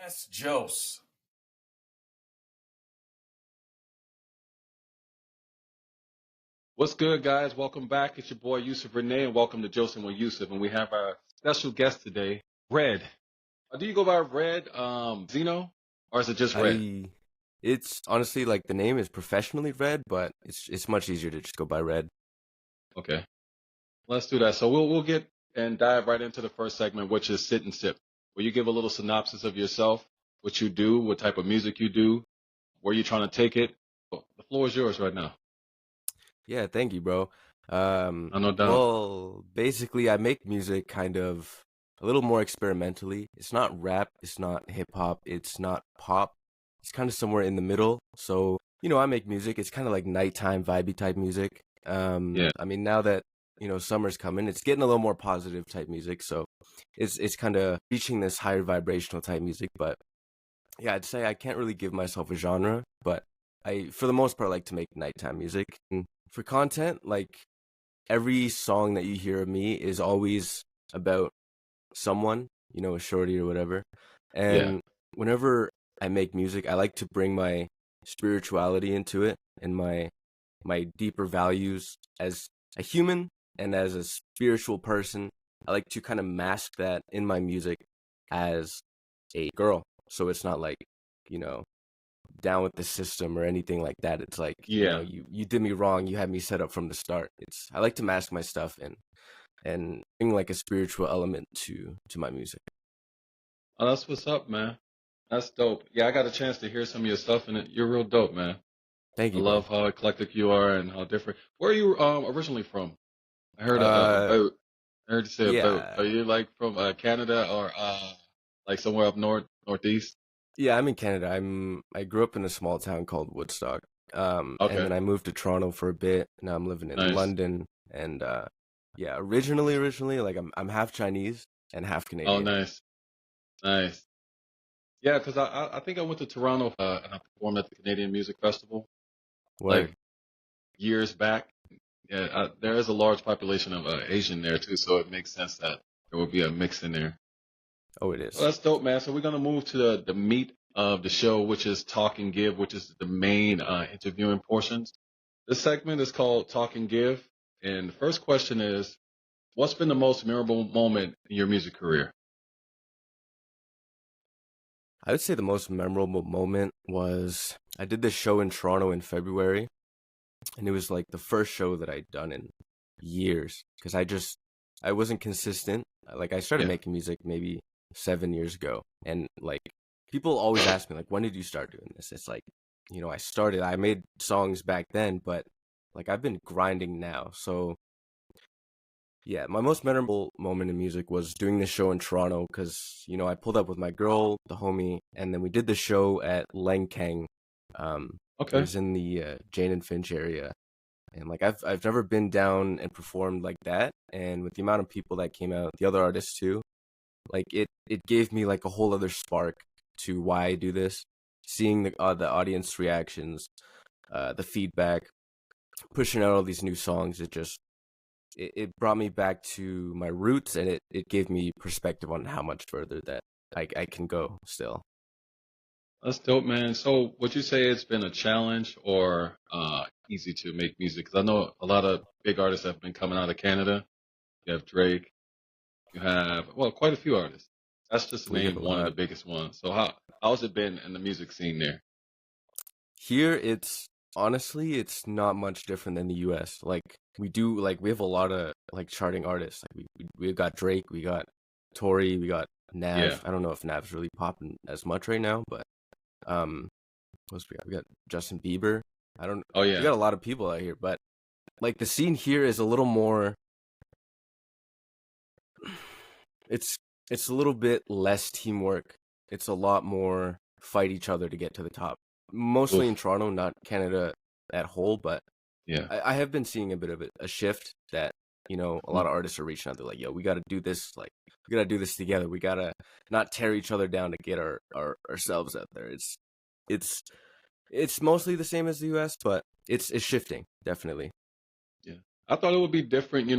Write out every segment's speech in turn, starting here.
Ask Jose. What's good, guys? Welcome back. It's your boy Júsef René, and welcome to Jocin With Júsef. And we have our special guest today, Red. Do you go by Red, Zeno, or is it just Red? It's honestly like the name is professionally Red, but it's much easier to just go by Red. Okay, let's do that. So we'll get and dive right into the first segment, which is Sit and Sip, where you give a little synopsis of yourself, what you do, what type of music you do, where you're trying to take it. The floor is yours right now. Yeah, thank you, bro. No doubt. Well, basically, I make music kind of a little more experimentally. It's not rap, it's not hip hop, it's not pop. It's kind of somewhere in the middle. So, I make music. It's kind of like nighttime vibey type music. Yeah. I mean, now that summer's coming, it's getting a little more positive type music. So, it's kind of reaching this higher vibrational type music. But yeah, I'd say I can't really give myself a genre, but I, for the most part, like to make nighttime music. And for content, like every song that you hear of me is always about someone, a shorty or whatever. And whenever I make music, I like to bring my spirituality into it and my deeper values as a human and as a spiritual person. I like to kind of mask that in my music as a girl. So it's not like, down with the system or anything like that. It's like, you did me wrong. You had me set up from the start. I like to mask my stuff and bring like a spiritual element to my music. Oh, that's what's up, man. That's dope. Yeah, I got a chance to hear some of your stuff, and you're real dope, man. Thank you. I love how eclectic you are and how different. Where are you originally from? I heard I heard you say a boat. Are you like from Canada or like somewhere up northeast? Yeah, I'm in Canada. I grew up in a small town called Woodstock. And then I moved to Toronto for a bit. Now I'm living in London. And originally, like I'm half Chinese and half Canadian. Oh, nice. Yeah, because I think I went to Toronto and I performed at the Canadian Music Festival like years back. Yeah, there is a large population of Asian there too, so it makes sense that there would be a mix in there. Oh, it is. Well, that's dope, man. So we're gonna move to the meat of the show, which is Talk and Give, which is the main interviewing portions. This segment is called Talk and Give, and the first question is, what's been the most memorable moment in your music career? I would say the most memorable moment was I did this show in Toronto in February, and it was like the first show that I'd done in years because I wasn't consistent. Like I started making music maybe 7 years ago, and like people always ask me like, when did you start doing this? It's like, I made songs back then, but like I've been grinding now. So yeah, my most memorable moment in music was doing this show in Toronto because, I pulled up with my girl, the homie, and then we did the show at Langkang. It was in the Jane and Finch area. And like I've never been down and performed like that. And with the amount of people that came out, the other artists too, like it gave me like a whole other spark to why I do this. Seeing the audience reactions, the feedback, pushing out all these new songs, it brought me back to my roots, and it gave me perspective on how much further that I can go still. That's dope, man. So would you say it's been a challenge or easy to make music? Because I know a lot of big artists have been coming out of Canada. You have Drake. You have, quite a few artists. That's just to name one of the biggest ones. So how's it been in the music scene there? Here, it's not much different than the US. Like we have a lot of like charting artists. Like we've got Drake, we got Tory, we got Nav. Yeah. I don't know if Nav's really popping as much right now, but what else we got? We got Justin Bieber. We got a lot of people out here, but like the scene here is a little more. It's a little bit less teamwork. It's a lot more fight each other to get to the top. Mostly in Toronto, not Canada at whole, but I have been seeing a bit of a shift that, a lot of artists are reaching out. They're like, yo, we got to do this. Like, we got to do this together. We got to not tear each other down to get ourselves out there. It's mostly the same as the US, but it's shifting, definitely. Yeah. I thought it would be different,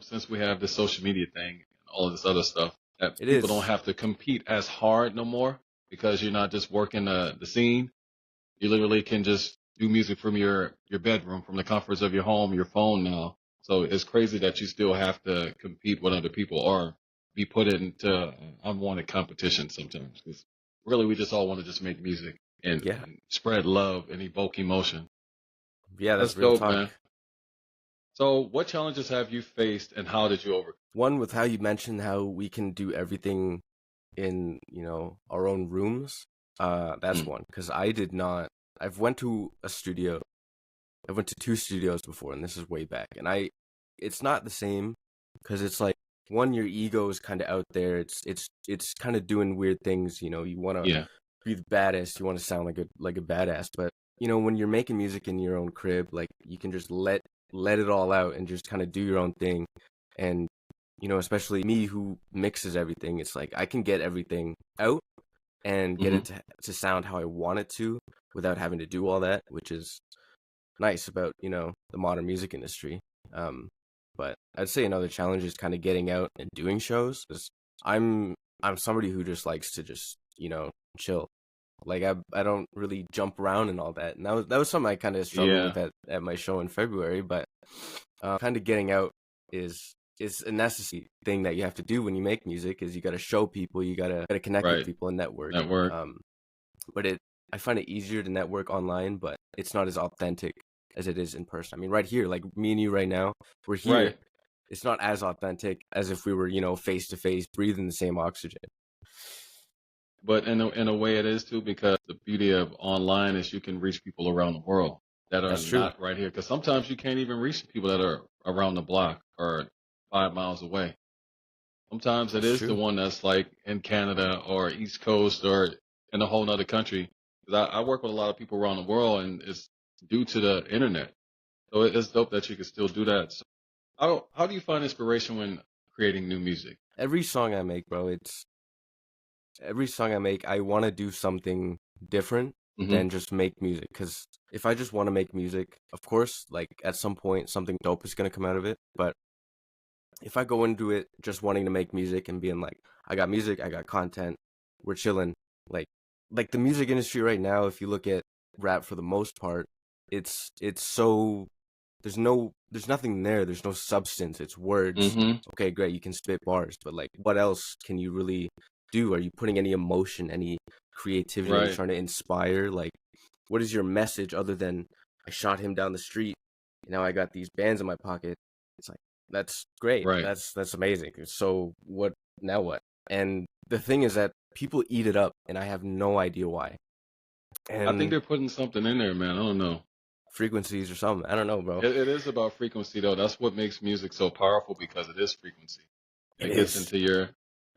since we have this social media thing and all of this other stuff, that people don't have to compete as hard no more. because you're not just working the scene. You literally can just do music from your bedroom, from the comforts of your home, your phone now. So it's crazy that you still have to compete with other people or be put into unwanted competition sometimes. Because really, we just all want to just make music Yeah. and spread love and evoke emotion. Yeah, That's that's real dope, talk. man. So, what challenges have you faced, and how did you overcome? One, with how you mentioned how we can do everything in, our own rooms. That's Mm, one, because I did not. I've went to a studio. I went to two studios before, and this is way back. And it's not the same, because it's like, one, your ego is kind of out there. It's kind of doing weird things. You want to yeah, be the baddest. You want to sound like a badass. But when you're making music in your own crib, like, you can just let it all out and just kind of do your own thing. And especially me, who mixes everything, it's like I can get everything out and get hmm it to sound how I want it to without having to do all that, which is nice about the modern music industry. Um, but I'd say another challenge is kind of getting out and doing shows. 'Cause I'm somebody who just likes to just chill. Like, I don't really jump around and all that. And that was something I kind of struggled yeah, with at my show in February. But kind of getting out is a necessary thing that you have to do when you make music. Is you got to show people, you gotta connect with right. people and network. Network, But I find it easier to network online, but it's not as authentic as it is in person. I mean, right here, like me and you right now, we're here. right. It's not as authentic as if we were, face to face, breathing the same oxygen. But in a way, it is too, because the beauty of online is you can reach people around the world that are That's true. not right here. Because sometimes you can't even reach people that are around the block or 5 miles away. Sometimes it That's is the true. one that's like in Canada or East Coast or in a whole nother country. 'Cause I work with a lot of people around the world, and it's due to the internet. So it's dope that you can still do that. So how do you find inspiration when creating new music? Every song I make, bro, every song I make, I want to do something different Hmm. than just make music. Because if I just want to make music, of course, like, at some point, something dope is going to come out of it. But if I go into it just wanting to make music and being like, I got music, I got content, we're chilling, like the music industry right now, if you look at rap for the most part, it's so there's nothing there. There's no substance. It's words. Hmm. Okay, great, you can spit bars, but like, what else can you really do? Are you putting any emotion, any creativity? Are you Right, trying to inspire? Like, what is your message other than I shot him down the street, and now I got these bands in my pocket? It's like, that's great. right. That's amazing. So what now what? And the thing is that people eat it up, and I have no idea why. I think And they're putting something in there, man. I don't know. frequencies or something. I don't know, bro. It is about frequency, though. That's what makes music so powerful, because it is frequency. It It gets is. into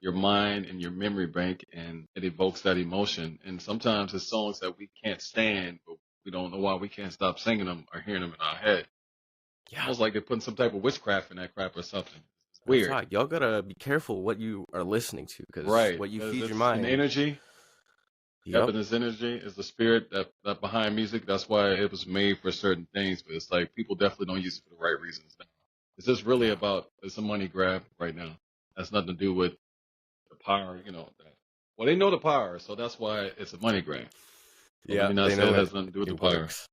your mind and your memory bank, and it evokes that emotion. And sometimes it's songs that we can't stand, but we don't know why we can't stop singing them or hearing them in our head. Yeah. Almost like they're putting some type of witchcraft in that crap or something. It's Real weird, talk. Y'all gotta be careful what you are listening to, because right? what you Because feed your it's an mind. energy. Yep, Yep. and this energy is the spirit that behind music. That's why it was made for certain things. But it's like people definitely don't use it for the right reasons now. It's just really Yeah. about, it's a money grab right now. That's nothing to do with the power, that. Well, they know the power, so that's why it's a money grab. So let Yeah, me not they say know it it. has nothing to do with the It power. works.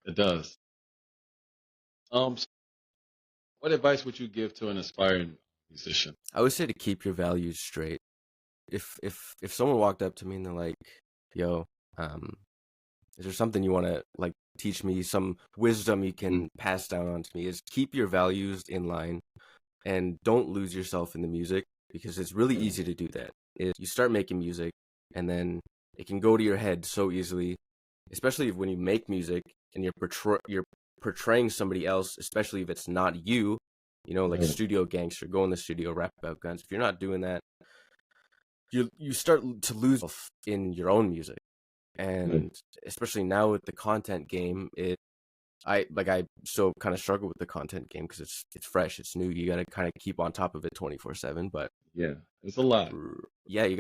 It does. So what advice would you give to an aspiring musician? I would say to keep your values straight. If someone walked up to me and they're like, "Yo, um, is there something you want to, like, teach me, some wisdom you Mm, can pass down on to me?" Is keep your values in line and don't lose yourself in the music, because it's really easy to do that. You start making music, and then it can go to your head so easily, especially when you make music and you're portraying somebody else, especially if it's not you. Like right, studio gangster, go in the studio, rap about guns. If you're not doing that, you start to lose yourself in your own music. right. And especially now with the content game, I still kind of struggle with the content game, because it's fresh, it's new. You got to kind of keep on top of it 24/7. But Yeah, it's a lot. yeah, you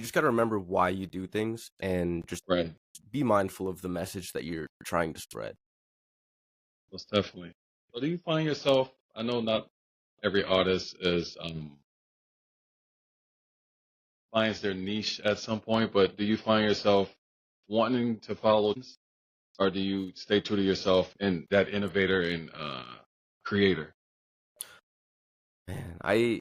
just got to remember why you do things, and just Right, be mindful of the message that you're trying to spread. most definitely. So do you find yourself? I know not every artist is finds their niche at some point, but do you find yourself wanting to follow this, or do you stay true to yourself and that innovator and creator? Man, I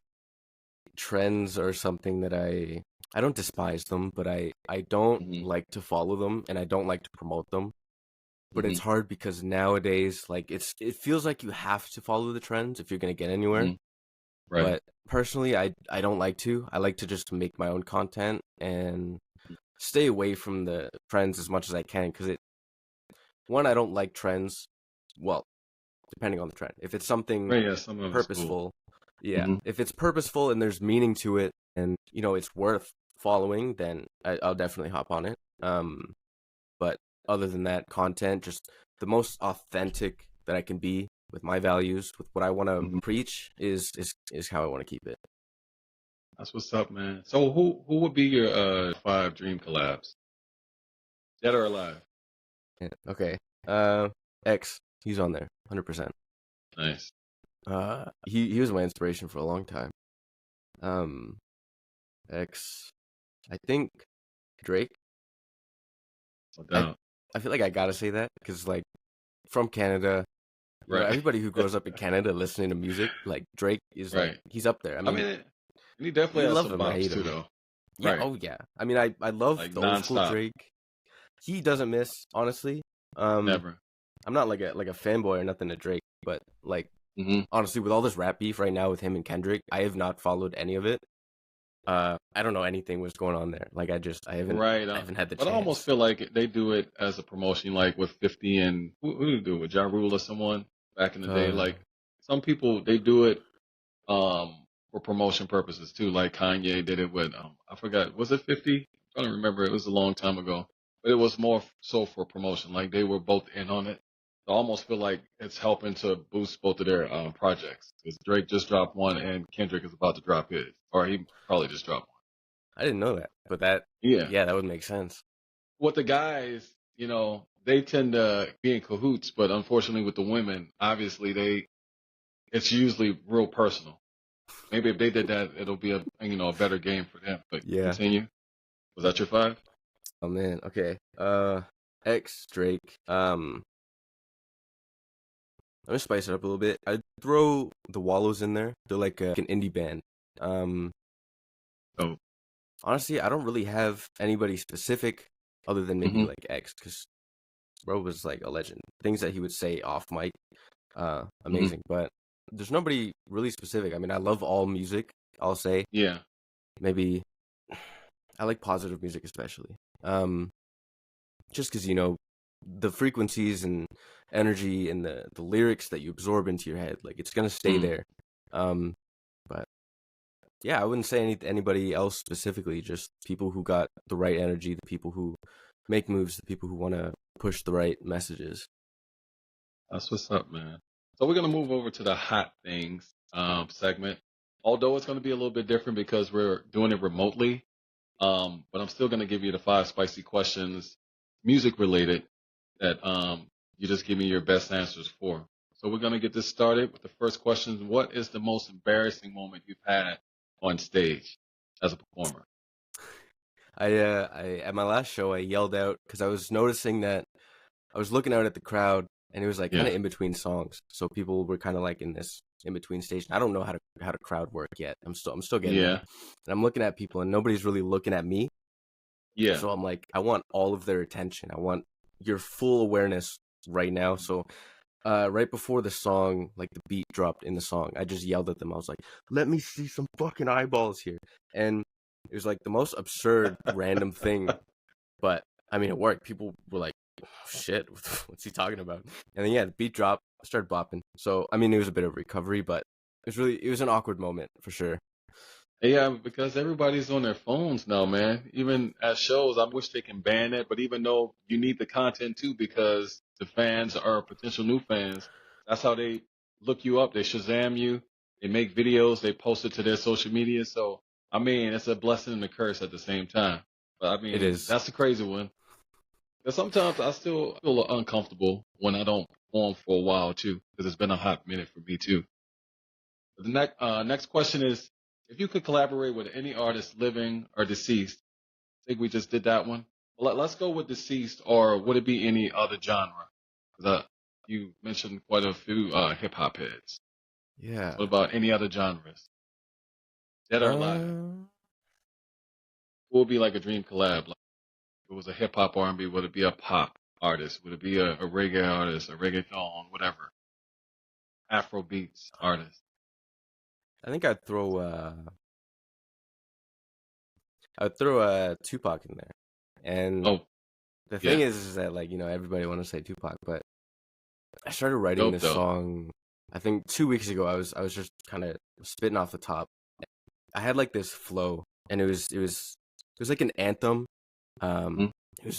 trends are something that I don't despise them, but I don't Hmm. like to follow them and I don't like to promote them. But it's Hmm. hard because nowadays, like it feels like you have to follow the trends if you're gonna get anywhere. Hmm. Right. But personally, I don't like to. I like to just make my own content and stay away from the trends as much as I can because one, I don't like trends. Well, depending on the trend. If it's something Right. Yeah. Some of it's cool. purposeful, yeah. Hmm. If it's purposeful and there's meaning to it, and it's worth following, then I'll definitely hop on it. But other than that, content, just the most authentic that I can be with my values, with what I want to Hmm. preach, is how I want to keep it. That's what's up, man. So who would be your five dream collabs, dead or alive? Yeah, okay. X, he's on there, 100%. Nice. He was my inspiration for a long time. Um, X, I think Drake. No I doubt. I feel like I gotta say that because like from Canada, Right. everybody who grows up in Canada listening to music, like Drake is like Right. he's up there. I I mean, mean, and he definitely you has love some him or bops hate too, him. though. Yeah, Right. oh yeah. I mean, I love Like the old school nonstop. Drake. He doesn't miss, honestly. Um, Never. I'm not like a fanboy or nothing to Drake, but like Hmm. honestly, with all this rap beef right now with him and Kendrick, I have not followed any of it. I don't know anything was going on there. Like I haven't Right. I haven't had the But I almost chance. feel like they do it as a promotion, like with 50 and who do they do it with Ja Rule or someone back in the day. Uh, Like some people, they do it for promotion purposes too. Like Kanye did it with I forgot, was it 50? I don't remember. It was a long time ago, but it was more so for promotion. Like they were both in on it. I almost feel like it's helping to boost both of their projects. Because Drake just dropped one and Kendrick is about to drop his, or he probably just dropped one. I didn't know that, but that Yeah. yeah, that would make sense. With the guys, they tend to be in cahoots, but unfortunately with the women, obviously it's usually real personal. Maybe if they did that, it'll be a better game for them. But Yeah. continue. Was that your five? Oh man. Okay. X Drake. I'm gonna spice it up a little bit. I'd throw the Wallows in there. They're like an indie band. Um, Oh. Honestly, I don't really have anybody specific other than maybe Hmm. like X, because bro was like a legend. Things that he would say off mic, Hmm. amazing. But there's nobody really specific. I mean, I love all music. I'll say Yeah. maybe I like positive music especially. Just because the frequencies and energy and the lyrics that you absorb into your head, like it's gonna stay Mm. there. Um, but yeah, I wouldn't say anybody else specifically. Just people who got the right energy, the people who make moves, the people who want to push the right messages. That's what's up, man. So we're gonna move over to the hot things segment. Although it's gonna be a little bit different because we're doing it remotely. But I'm still gonna give you the five spicy questions, music related, that you just give me your best answers for. So we're gonna get this started with the first question. What is the most embarrassing moment you've had on stage as a performer? I at my last show I yelled out because I was noticing that I was looking out at the crowd and it was like kind Yeah. of in between songs, so people were kind of like in this in between stage. I don't know how to crowd work yet. I'm still getting there, Yeah. and I'm looking at people and nobody's really looking at me. Yeah. So I'm like, I want all of their attention. I want your full awareness right now. So right before the song, like the beat dropped in the song, I just yelled at them. I was like, "Let me see some fucking eyeballs here," and it was like the most absurd, random thing. But I mean, it worked. People were like, oh, "Shit, what's he talking about?" And then yeah, the beat dropped, I started bopping. So I mean, it was a bit of recovery, but it was an awkward moment for sure. Yeah, because everybody's on their phones now, man. Even at shows, I wish they can ban it, but even though you need the content too, because the fans are potential new fans, that's how they look you up. They Shazam you, they make videos, they post it to their social media. So, I mean, it's a blessing and a curse at the same time. But I It mean, is. that's a crazy one. But sometimes I still feel uncomfortable when I don't perform for a while too, because it's been a hot minute for me too. The next question is if you could collaborate with any artist, living or deceased, I think we just did that one. Let's go with deceased, or would it be any other genre? 'Cause, you mentioned quite a few hip hop heads. What Yeah. about any other genres, dead or alive? Uh, What would be like a dream collab? Like, if it was a hip hop R&B, would it be a pop artist? Would it be a reggae artist, a reggaeton, whatever, Afro beats artist? I think I'd throw Tupac in there. And Oh, the thing yeah, is that like, everybody want to say Tupac, but I started writing dope this though. song I think 2 weeks ago. I was just kind of spitting off the top. I had like this flow, and it was like an anthem. Um, Mhm.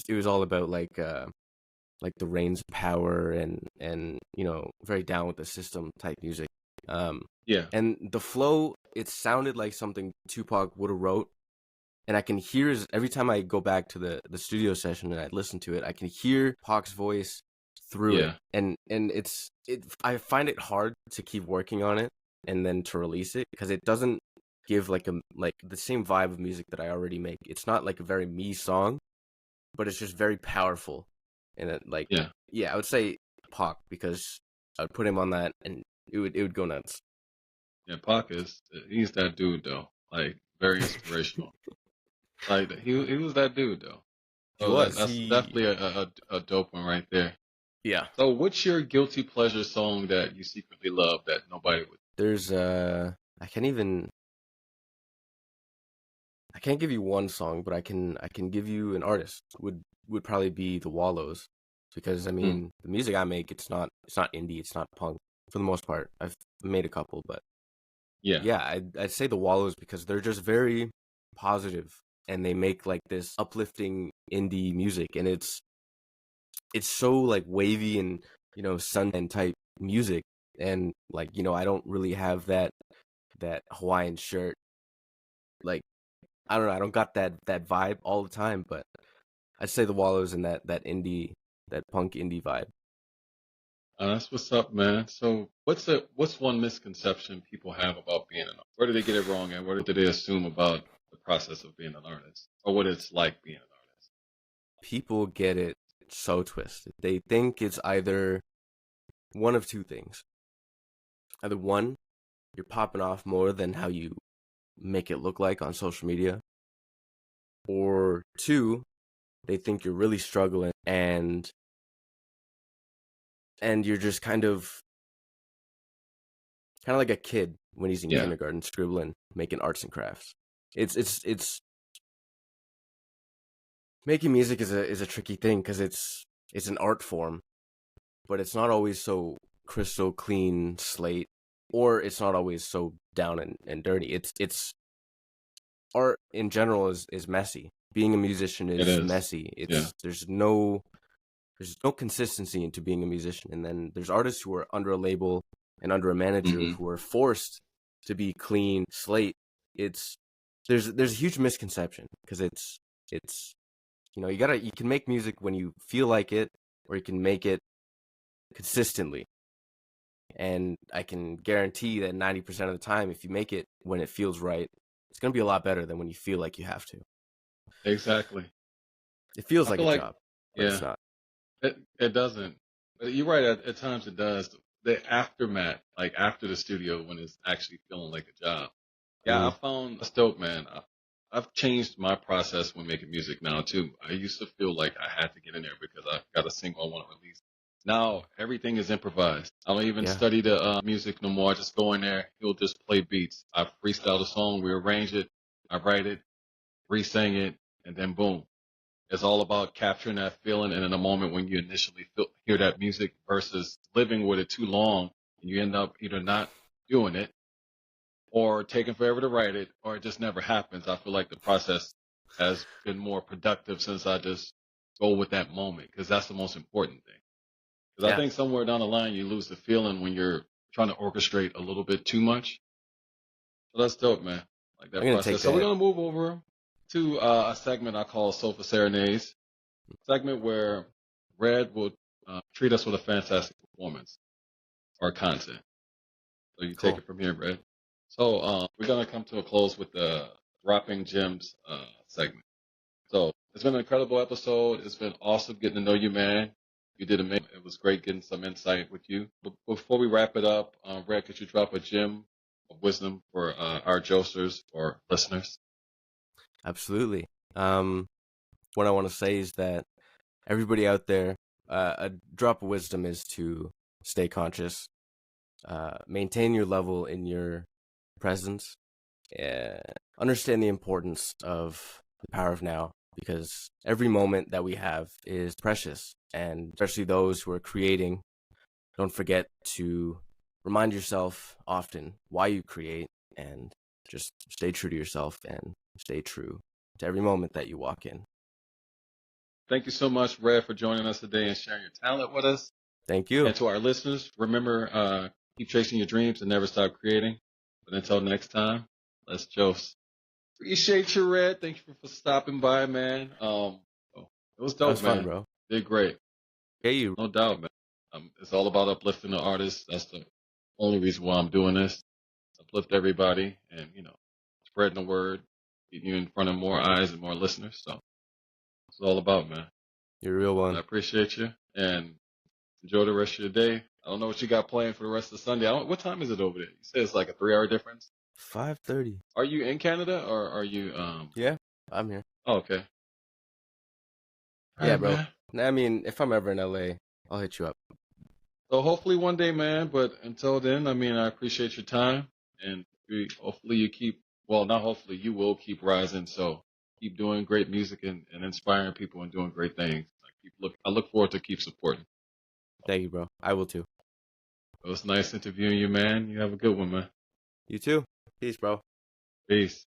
it was all about like the reigns of power and very down with the system type music. Um, Yeah, and the flow, it sounded like something Tupac would have wrote, and I can hear every time I go back to the studio session and I listen to it, I can hear Pac's voice through it, yeah, and I find it hard to keep working on it and then to release it because it doesn't give like the same vibe of music that I already make. It's not like a very me song, but it's just very powerful, and yeah, yeah, I would say Pac because I would put him on that and it would go nuts. yeah. Pac he's that dude though. Like very inspirational. Like he was that dude though. He So was that's he definitely a dope one right there. Yeah. So what's your guilty pleasure song that you secretly love that nobody would? There's I can't even I can't give you one song, but I can give you an artist. Would probably be the Wallows, because I Mm, mean the music I make, it's not indie, it's not punk for the most part. I've made a couple, but yeah. yeah, I'd say the Wallows because they're just very positive and they make like this uplifting indie music, and it's so like wavy and sunshine type music, and like I don't really have that Hawaiian shirt, like I don't know. I don't got that vibe all the time, but I'd say the Wallows and that indie, that punk indie vibe. That's what's up, man. So what's one misconception people have about being an artist? Where do they get it wrong, and what do they assume about the process of being an artist, or what it's like being an artist? People get it so twisted. They think it's either one of two things. Either one, you're popping off more than how you make it look like on social media, or two, they think you're really struggling and you're just kind of like a kid when he's in Yeah, kindergarten scribbling, making arts and crafts. It's making music is a tricky thing because it's an art form, but it's not always so crystal clean slate, or it's not always so down and dirty. It's art in general is messy. Being a musician it is is. messy. Yeah. There's no consistency into being a musician, and then there's artists who are under a label and under a manager Hmm. who are forced to be clean slate. It's there's a huge misconception because it's you can make music when you feel like it, or you can make it consistently. And I can guarantee that 90% of the time, if you make it when it feels right, it's going to be a lot better than when you feel like you have to. Exactly. It feels I like feel a like, job, but it's yeah, not. it doesn't. But you're right. At times it does. The aftermath, like after the studio, when it's actually feeling like a job. Yeah, I Mm, found that's dope, man. I've changed my process when making music now too. I used to feel like I had to get in there because I got a single I want to release. Now everything is improvised. I don't even yeah. study the music no more. I just go in there. He'll just play beats. I freestyle the song. We arrange it. I write it, re-sing it, and then boom. It's all about capturing that feeling and in a moment when you initially hear that music versus living with it too long and you end up either not doing it or taking forever to write it, or it just never happens. I feel like the process has been more productive since I just go with that moment because that's the most important thing. Because I Yeah. think somewhere down the line you lose the feeling when you're trying to orchestrate a little bit too much. So that's dope, man. Like I'm that going to take process. So we're that. gonna move over to a segment I call Sofa Serenades, segment where Red will treat us with a fantastic performance or content. So you take Cool. it from here, Red. So we're gonna come to a close with the dropping gems segment. So it's been an incredible episode. It's been awesome getting to know you, man. You did amazing. It was great getting some insight with you. But before we wrap it up, Red, could you drop a gem of wisdom for our Josters or listeners? Absolutely. What I want to say is that everybody out there, a drop of wisdom is to stay conscious, maintain your level in your presence, understand the importance of the power of now, because every moment that we have is precious, and especially those who are creating, don't forget to remind yourself often why you create, and just stay true to yourself and stay true to every moment that you walk in. Thank you so much, Red, for joining us today and sharing your talent with us. Thank you. And to our listeners, remember, keep chasing your dreams and never stop creating. But until next time, let's Jost. Appreciate you, Red. Thank you for stopping by, man. It was dope, That was man. fun, bro. Did great. Okay, you. No doubt, man. It's all about uplifting the artists. That's the only reason why I'm doing this. Uplift everybody and, spreading the word, getting you in front of more eyes and more listeners. So it's all about, man. You're a real one. I appreciate you and enjoy the rest of your day. I don't know what you got planned for the rest of Sunday. What time is it over there? You said it's like a 3-hour difference. 5:30. Are you in Canada or are you Yeah, I'm here. Oh, okay. All Yeah, right, bro. man. I mean, if I'm ever in LA, I'll hit you up. So hopefully one day, man, but until then, I appreciate your time and hopefully you not hopefully, you will keep rising. So keep doing great music and inspiring people and doing great things. I look forward to keep supporting. Thank you, bro. I will too. It was nice interviewing you, man. You have a good one, man. You too. Peace, bro. Peace.